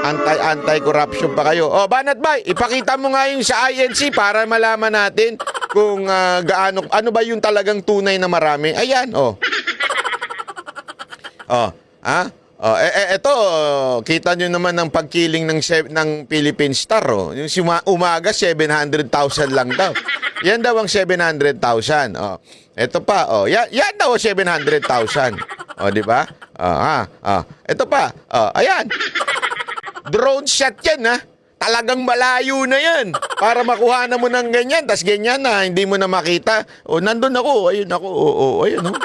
Anti-corruption pa kayo. Oh, Banat Bay, ipakita mo nga yung sa INC para malaman natin kung ano ba yung talagang tunay na marami. Ayan, oh. Oh, ha? Oh, eto, kita nyo naman ng pagkiling ng Philippine Star, oh. Yung umaga, 700,000 lang daw. Yan daw ang 700,000. Oh. Eto pa, oh. Yan daw 700,000. Oh, di ba? Ito pa. Ayan. Drone shot yan, ha? Talagang malayo na yan. Para makuha na mo ng ganyan. Tas ganyan na, hindi mo na makita. O, nandun ako. Ayun ako. Ayun, oh.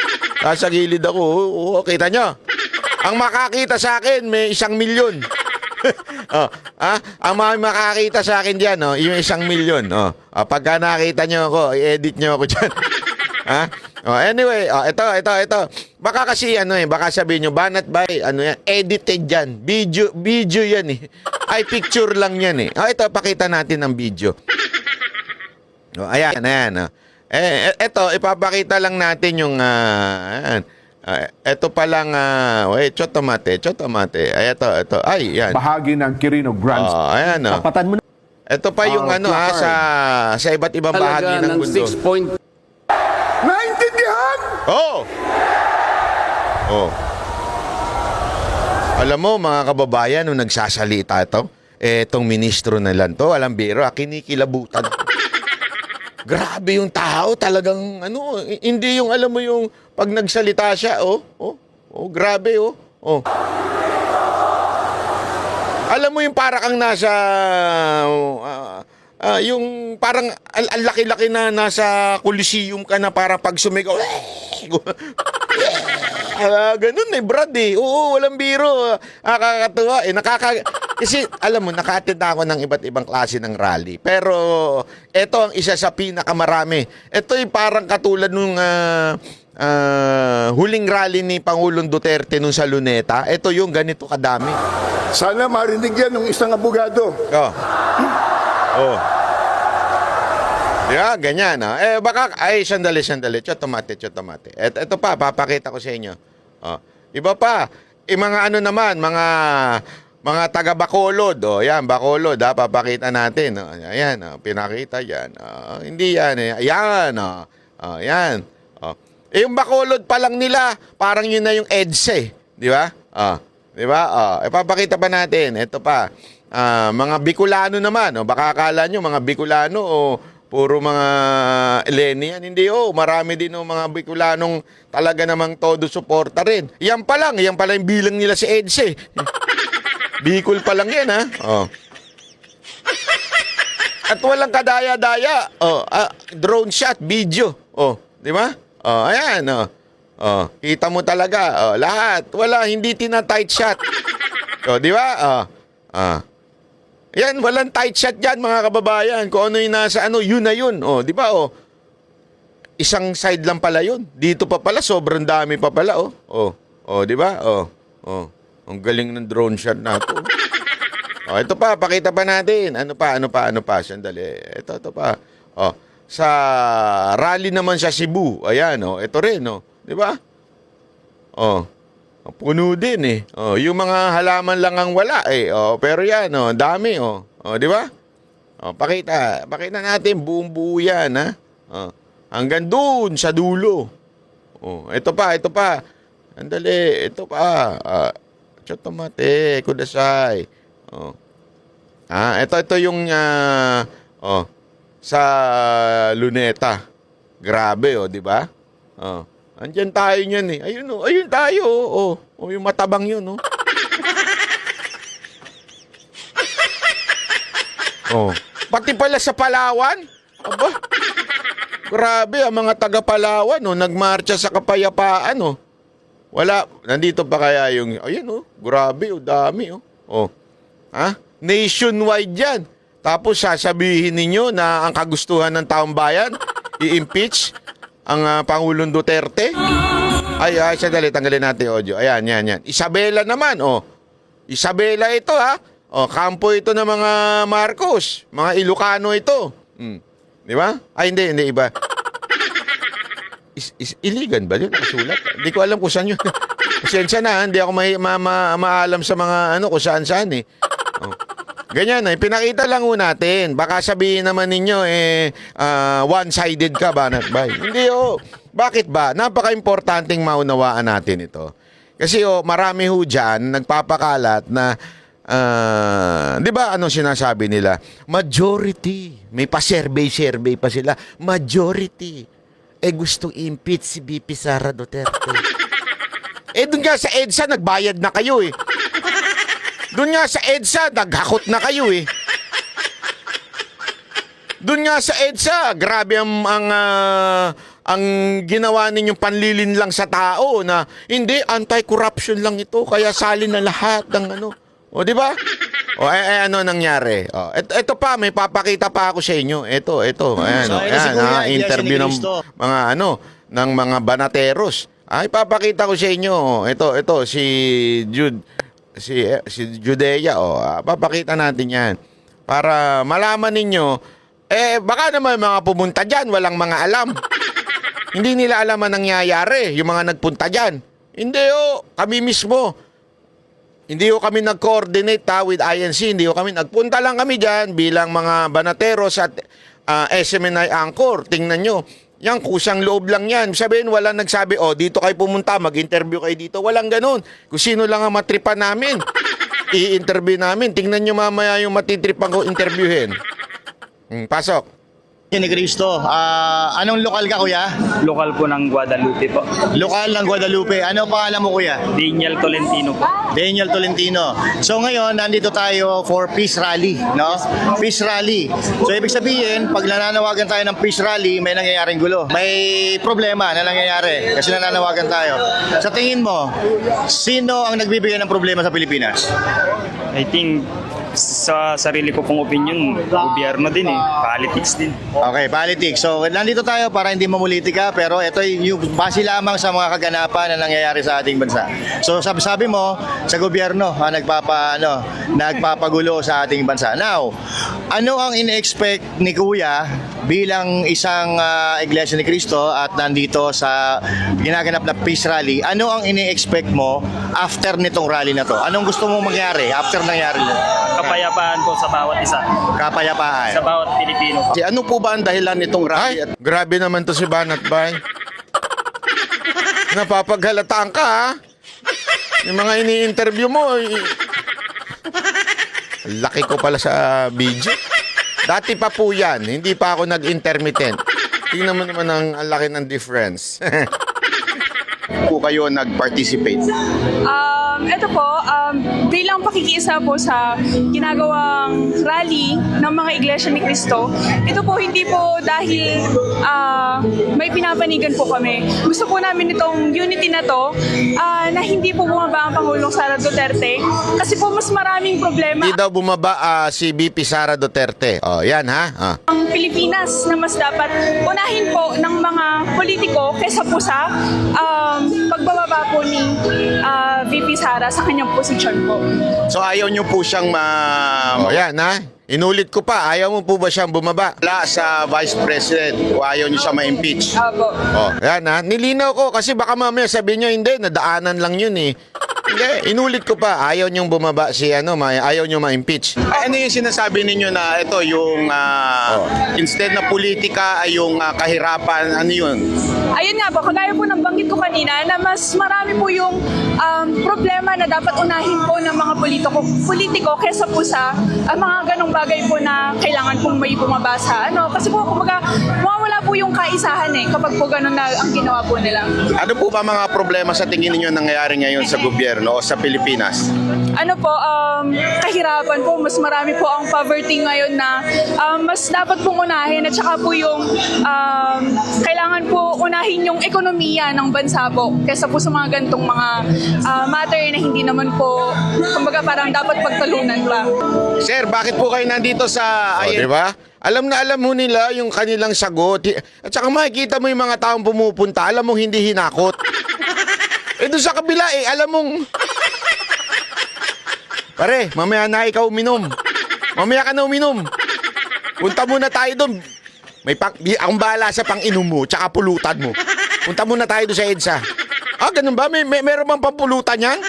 Nasa gilid ako. Kita nyo? Ang makakita sa akin, may 1,000,000. Ang makakita sa akin dyan, oh, yung 1,000,000. Pagka nakita nyo ako, i-edit nyo ako dyan. Anyway, ito. Baka kasi baka sabihin nyo, Banat Bay, yan, edited yan. Video yan eh. Ay, picture lang yan eh. Ito, pakita natin ang video. Ayan. Ito, ipapakita lang natin yung, ito pa lang, chotomate. Ay, ito. Ay, yan. Bahagi ng Quirino Grants. Ayan, Tapatan mo na. Ito pa yung sa iba't ibang bahagi ng mundo. Naintindihan? Oh! Alam mo, mga kababayan, nung nagsasalita itong ministro na lang to, alam biro, kinikilabutan. Grabe yung tao, talagang, hindi yung, alam mo yung, pag nagsalita siya, grabe, Alam mo yung para kang nasa, yung parang ang laki-laki na nasa Coliseum ka na para pag sumigaw. Ganun Brad eh. Oo, walang biro. Nakakatuwa eh. Kasi alam mo, naka-attend ako ng iba't ibang klase ng rally. Pero ito ang isa sa pinakamarami. Ito ay parang katulad nung huling rally ni Pangulong Duterte nung sa Luneta. Ito yung ganito kadami. Sana marinig yan ng isang abogado. Yeah, ganyan. Baka, sandali. Chotomate. Ito pa, papakita ko sa inyo. Iba pa. Mga naman, mga taga Bacolod. Yan, Bacolod, papakita natin. Ayan, pinakita yan. Hindi yan, Ayan, yan. Yung Bacolod pa lang nila, parang yun na yung EDSA, di ba? Di ba? Ipapakita pa natin. Ito pa. Mga Bicolano naman. Baka akala nyo, mga Bicolano puro mga Eleni yan. Hindi, marami din mga Bicolanong talaga namang todo suporta rin. Yan pa lang yung bilang nila si EDSA. Bicol pa lang yan, ha? At walang kadaya-daya. Drone shot, video. Di ba? Ayan, kita mo talaga, lahat. Wala, hindi tina-tight shot. Di ba? Yan, walang tight shot dyan, mga kababayan. Kung ano yung nasa yun na yun. Di ba, isang side lang pala yun. Dito pa pala, sobrang dami pa pala, di ba? Ang galing ng drone shot na ito. Ito pa, pakita pa natin. Ano pa, sandali. Ito pa. Sa rally naman sa Cebu. Ayan, ito rin, di ba? Puno din eh. Yung mga halaman lang ang wala eh. Pero yan, dami di ba? Pakita natin buong buo yan, ha? Hanggang doon sa dulo. Ito pa. Andali, ito pa. Chotomate, kudasay. Ito yung sa Luneta. Grabe, di ba? Andyan tayo niyan eh. Ayun tayo. Yung matabang yun, Pati pala sa Palawan. Aba. Grabe, ang mga taga Palawan, nagmarcha sa kapayapaan, Wala, nandito pa kaya yung, grabe, dami, Nationwide yan. Tapos sasabihin ninyo na ang kagustuhan ng taong bayan, i-impeach ang Pangulong Duterte. Ay, sandali, tanggalin natin audio. Ayan, yan. Isabela naman, Isabela ito, ha? Kampo ito ng mga Marcos. Mga Ilocano ito. Di ba? Ay, hindi, iba. Iligan ba yun? Nakasulat? Hindi ko alam kung saan yun. Pasensya na, hindi ako maalam sa mga kung saan-saan, eh. Ganyan eh, pinakita lang ho natin. Baka sabihin naman ninyo one-sided ka ba? Hindi ho. Bakit ba? Napaka-importanting maunawaan natin ito. Kasi marami ho dyan nagpapakalat na di ba ano sinasabi nila? Majority. May pa-survey pa sila. Majority. Gustong impeach si BP Sara Duterte. Doon nga sa EDSA, nagbayad na kayo eh. Doon nga sa EDSA, naghakot na kayo eh. Doon nga sa EDSA, grabe ang ginawa ninyong panlilin lang sa tao na hindi, anti-corruption lang ito, kaya salin na lahat ng ano. O, di ba? O, ano nangyari? O, ito pa, may papakita pa ako sa inyo. Ito. Ayan, So, ito si Kuya, interview ng Iglesia ni Cristo. mga ng mga banateros. Ay, papakita ko sa inyo. Ito, si Jude. Si Judea, papakita natin yan. Para malaman ninyo, baka naman mga pumunta dyan, walang mga alam. Hindi nila alam ang nangyayari, yung mga nagpunta dyan. Hindi kami mismo. Hindi kami nag-coordinate with INC, hindi kami nagpunta lang kami dyan bilang mga banateros at SMNI Anchor. Tingnan nyo, yan, kusang loob lang yan. Sabihin, walang nagsabi, dito kayo pumunta, mag-interview kayo dito. Walang ganun. Kung sino lang ang matripan namin, i-interview namin. Tingnan nyo mamaya yung matitripan ko interviewin. Pasok. Ni Cristo. Anong lokal ka, kuya? Lokal po ng Guadalupe po. Lokal ng Guadalupe. Ano pangalan mo, kuya? Daniel Tolentino po. Daniel Tolentino. So ngayon, nandito tayo for peace rally, no? Peace rally. So ibig sabihin, pag nananawagan tayo ng peace rally, may nangyayaring gulo. May problema na nangyayari kasi nananawagan tayo. Sa tingin mo, sino ang nagbibigay ng problema sa Pilipinas? I think sa sarili ko pong opinion, gobyerno din politics din. Okay, politics. So, nandito tayo para hindi mamulitika, pero ito yung base lamang sa mga kaganapan na nangyayari sa ating bansa. So, sabi mo, sa gobyerno, nagpapagulo sa ating bansa. Now, ano ang ine-expect ni Kuya bilang isang Iglesia ni Cristo at nandito sa ginaganap na peace rally? Ano ang ine-expect mo after nitong rally na to? Anong gusto mong mangyari after nangyari nito? Kapayapaan po sa bawat isa, Kapayapaan. sa bawat Pilipino. Ano po ba ang dahilan nitong rally? Ay, grabe naman to si Banat Bay. Napapaghalataan ka, ha? Yung mga ini-interview mo, laki ko pala sa video. Dati pa po yan, hindi pa ako nag-intermittent. Tingnan mo naman ang laki ng difference. Po kayo nag-participate? Ito po, bilang pakikiisa po sa ginagawang rally ng mga Iglesia ni Cristo, ito po hindi po dahil may pinapanigan po kami. Gusto po namin itong unity na to na hindi po bumaba ang Pangulong Sara Duterte kasi po mas maraming problema Hindi daw bumaba si BP Sara Duterte. Yan ha. ang Pilipinas na mas dapat unahin po ng mga politiko kaysa po sa pagbababa po ni VP Sara sa kanyang posisyon po. So ayaw nyo po siyang Yan ha. Inulit ko pa, ayaw mo po ba siyang bumaba? wala sa Vice President o ayaw nyo siya ma-impeach? Opo. Yan ha. Nilinaw ko kasi baka mamaya sabihin nyo, hindi, nadaanan lang yun eh. Hindi, inulit ko pa, ayaw nyong bumaba si ayaw nyo ma-impeach. Ano yung sinasabi ninyo na ito yung instead na politika ay yung kahirapan, ano yun? Ayun nga po, kagaya po ng banggit ko kanina na mas marami po yung problema na dapat unahin po ng mga politiko kesa po sa mga ganong bagay po na kailangan pong may bumabasa. Kasi po, kumbaga, mawawala po yung kaisahan kapag po ganon na ang ginawa po nila. Ano po ba mga problema sa tingin ninyo nangyayari ngayon sa gobyerno o sa Pilipinas? Kahirapan po, mas marami po ang poverty ngayon na mas dapat pong unahin at saka po yung kailangan po unahin yung ekonomiya ng bansa po kaysa po sa mga gantong mga matter na hindi naman po, kumbaga parang dapat pagtalunan pa. Sir, bakit po kayo nandito sa Di ba? Alam na alam mo nila yung kanilang sagot. At saka makikita mo yung mga taong pumupunta, alam mong hindi hinakot. Doon sa kabila alam mong... Pare, mamaya na ikaw uminom. Mamaya ka na uminom. Punta muna tayo doon. Akong bahala sa pang-inom mo, tsaka pulutan mo. Punta muna tayo doon sa EDSA. Ganun ba? Meron bang pampulutan yan?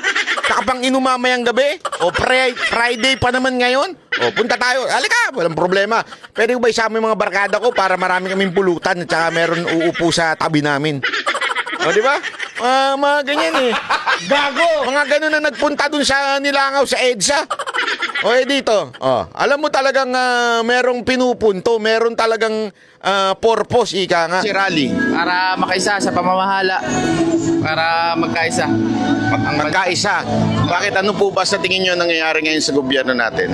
Saka pang inumamayang gabi. O Friday pa naman ngayon. O punta tayo. Halika, walang problema. Pwede ko ba isama yung mga barkada ko para marami kaming pulutan at saka meron uupo sa tabi namin. O, di ba? Mga ganyan eh. Gago! Mga ganun na nagpunta dun sa Nilangaw, sa EDSA. O dito, alam mo talagang merong pinupunto, meron talagang purpose, ika nga. Si rally. Para makaisa sa pamamahala. Para magkaisa. Magkaisa. Bakit ano po ba sa tingin nyo nangyayari ngayon sa gobyerno natin?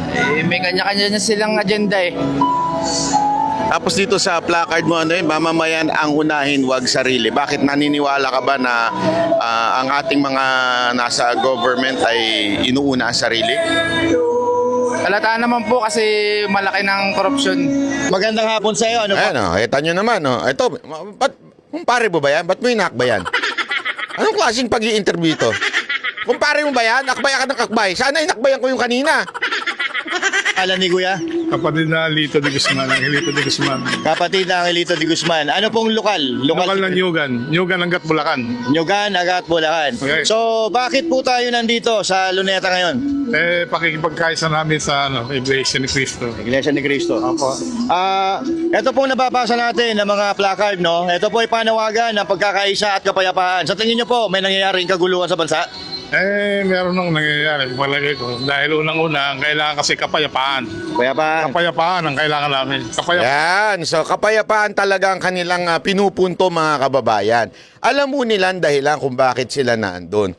May kanya-kanya na silang agenda eh. Tapos dito sa placard mo, mamamayan ang unahin, wag sarili. Bakit naniniwala ka ba na ang ating mga nasa government ay inuuna ang sarili? Halata naman po kasi malaki ng korupsyon. Magandang hapon sa iyo. Ano po? Ayan, kita nyo naman. Ito, ba't, kumpare mo ba yan? Ba't mo inakba yan? Anong klaseng pag-i-interview ito? Kumpare mo ba yan? Akbay ka ng akbay. Sana inakbayan ko yung kanina. Alan ni Kuya? Kapatid na Lito de Guzman, Angelito de Guzman. Kapatid na Angelito de Guzman. Ano pong lokal? Lokal ng Nyugan hanggat Bulacan. Nyugan, Agat, Bulacan. Okay. So, bakit po tayo nandito sa Luneta ngayon? Pakikipagkaisa namin sa Iglesia ni Cristo. Iglesia ni Cristo. Opo. Ito pong nababasa natin ng mga placard, no? Ito po ay panawagan ng pagkakaisa at kapayapaan. Sa tingin nyo po, may nangyayaring kaguluhan sa bansa? Meron nang nangyayari, palagay ko. Dahil unang-una, ang kailangan kasi kapayapaan. Kapayapaan. Kapayapaan ang kailangan namin. Yan. So, kapayapaan talaga ang kanilang pinupunto, mga kababayan. Alam mo nilang dahilan kung bakit sila naandun.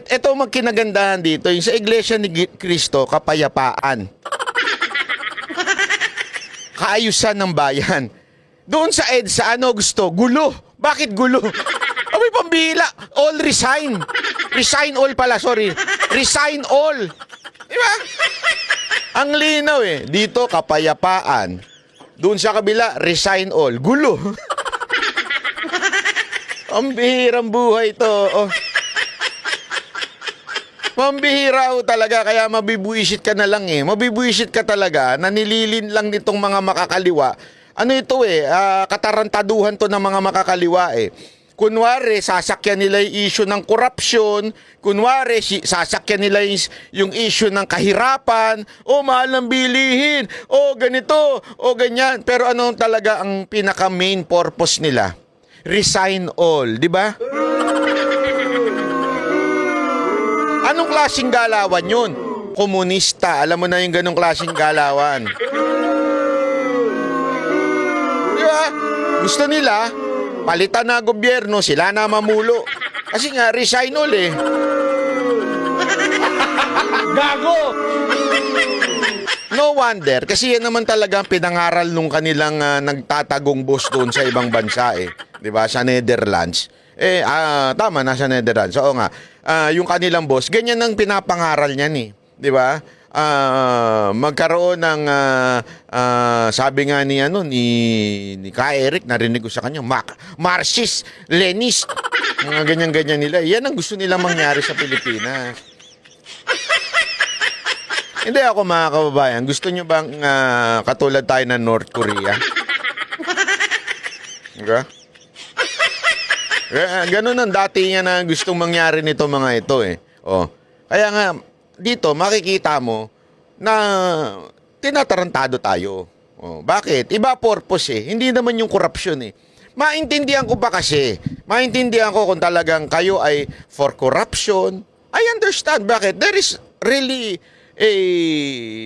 Ito magkinagandahan dito. Yung sa Iglesia ni Cristo, kapayapaan. Kaayusan ng bayan. Doon sa EDSA, ano gusto? Gulo. Bakit gulo? May pambihila. All resign. Resign all pala, sorry. Resign all. Diba? Ang linaw eh. Dito, kapayapaan. Doon sa kabila, resign all. Gulo. Ang bihirang buhay to. Pambihira talaga, kaya mabibuisit ka na lang eh. Mabibuisit ka talaga, nanililin lang nitong mga makakaliwa. Ano ito eh, katarantaduhan to ng mga makakaliwa eh. Kunwari, sasakyan nila yung issue ng korupsyon. Kunwari, sasakyan nila yung issue ng kahirapan. Mahal ng bilihin. Ganito. Ganyan. Pero ano talaga ang pinaka-main purpose nila? Resign all. Di ba? Anong klaseng galawan yun? Komunista. Alam mo na yung ganong klaseng galawan. Di ba? Gusto nila palitan na gobyerno, sila na mamulo. Kasi nga, resign all eh. Gago! No wonder, kasi yan naman talaga ang pinangaral nung kanilang nagtatagong boss doon sa ibang bansa eh. 'Di ba? Sa Netherlands. Tama, nasa Netherlands. Oo nga. Yung kanilang boss, ganyan ang pinapangaral niyan eh. 'Di ba? Magkaroon ng sabi nga ni Ka Eric, narinig ko sa kanya, Marxist, Leninist, mga ganyan-ganyan nila. Yan ang gusto nila mangyari sa Pilipinas. Hindi ako, mga kababayan, gusto nyo bang katulad tayo ng North Korea? Okay? Ganun ang dati niya na gustong mangyari nito mga ito eh. Kaya nga, dito makikita mo na tinatarantado tayo. Bakit? Iba purpose eh. Hindi naman yung corruption eh. Maintindihan ko pa kasi. Maintindihan ko kung talagang kayo ay for corruption. I understand. Bakit? There is really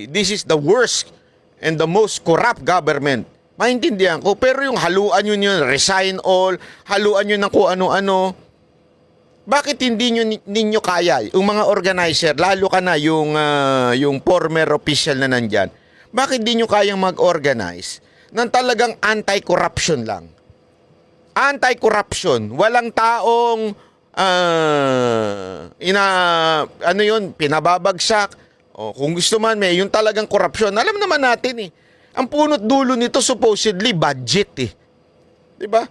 this is the worst and the most corrupt government. Maintindihan ko. Pero yung haluan yun, resign all, haluan yun ng kung ano-ano. Bakit hindi ninyo kaya, yung mga organizer, lalo ka na yung former official na nandyan, bakit di nyo kayang mag-organize ng talagang anti-corruption lang? Anti-corruption, walang taong pinababagsak. Kung gusto man yung talagang korupsyon, alam naman natin eh. Ang punot dulo nito supposedly budget eh. 'Di ba?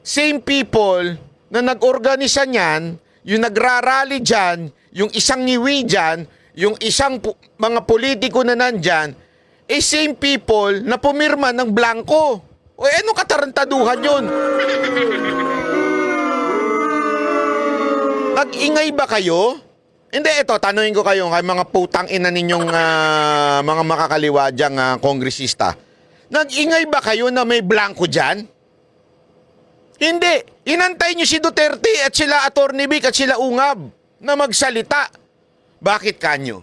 Same people na nag-organisa niyan, yung nagrarally dyan, yung isang ngiwi dyan, yung isang mga politiko na nandyan, same people na pumirma ng blanco. Anong katarantaduhan yun? Nag-ingay ba kayo? Hindi, ito, tanungin ko kayo, kay mga putang ina ninyong mga makakaliwa dyang kongresista. Nag-ingay ba kayo na may blanco dyan? Hindi. Inantay niyo si Duterte at sila Atty. Vic at sila Ungab na magsalita. Bakit kanyo?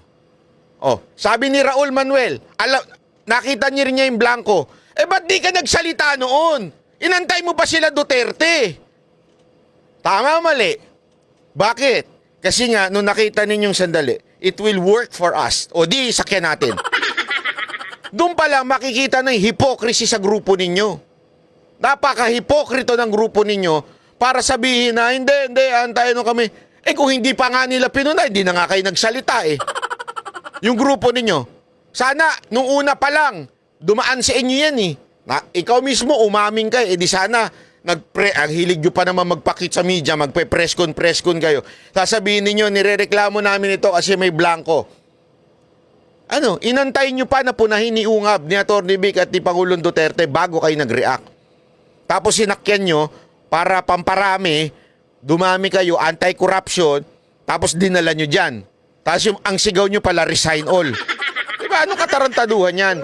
Oh, sabi ni Raul Manuel, nakita niyo rin niya yung blanco. Ba't di ka nagsalita noon? Inantay mo pa sila Duterte. Tama o mali? Bakit? Kasi nga, nung nakita ninyong sandali, it will work for us. O di, sakyan natin. Doon pa lang makikita ng hypocrisy sa grupo ninyo. Napaka-hipokrito ng grupo ninyo para sabihin na, hindi, antayin nyo kami. Kung hindi pa nga nila pinunay, hindi na nga kayo nagsalita Yung grupo ninyo. Sana, nung una pa lang, dumaan sa inyo yan ikaw mismo, umaming ka di sana, ang hilig nyo pa naman magpakit sa media, magpe-press con kayo. Sasabihin ninyo, nirereklamo namin ito kasi may blanco. Inantay nyo pa na punahin ni Ungab, ni Atty. Vic at ni Pangulong Duterte bago kayo nag-react. Tapos sinakyan nyo para pamparami, dumami kayo, anti-corruption, tapos dinala nyo dyan. Tapos ang sigaw nyo pala, resign all. Diba? Anong katarantaduhan yan?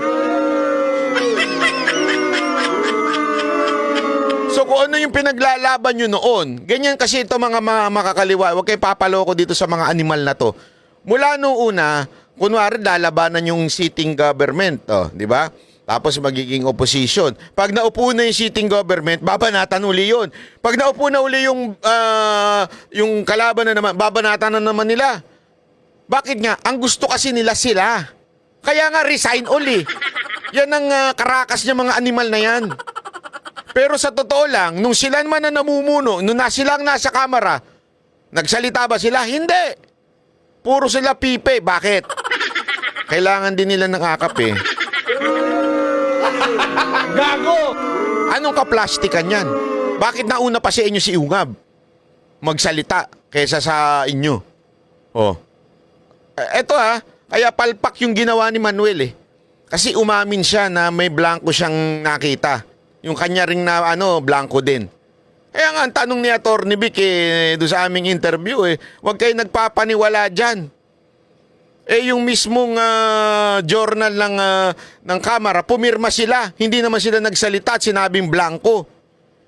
So kung ano yung pinaglalaban nyo noon, ganyan kasi ito mga makakaliwa, huwag kayo papaloko dito sa mga animal na to. Mula noong una, kunwari lalabanan yung sitting government, di ba? Tapos magiging opposition. Pag naupo na yung sitting government, babanatan uli yun. Pag naupo na uli yung kalaban na naman, babanatan na naman nila. Bakit nga? Ang gusto kasi nila sila. Kaya nga resign uli. Yan ang karakas niya mga animal na yan. Pero sa totoo lang, nung sila naman na namumuno, nung silang nasa kamera, nagsalita ba sila? Hindi. Puro sila pipe. Bakit? Kailangan din nila ng akap Gago! Anong kaplastikan yan? Bakit nauna pa sa inyo si Ungab magsalita kaysa sa inyo? Eto kaya palpak yung ginawa ni Manuel Kasi umamin siya na may blanco siyang nakita. Yung kanya ring na blanco din. Kaya nga ang tanong ni Atty. Vic doon sa aming interview huwag kayo nagpapaniwala dyan. Yung mismong journal ng Kamara, pumirma sila. Hindi naman sila nagsalita at sinabing blanco.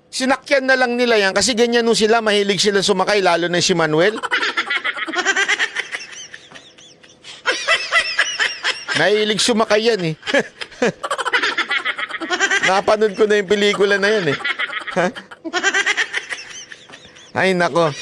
Sinakyan na lang nila yan kasi ganyan nung sila, mahilig sila sumakay, lalo na si Manuel. Nahilig sumakay yan Napanood ko na yung pelikula na yan Ay nako.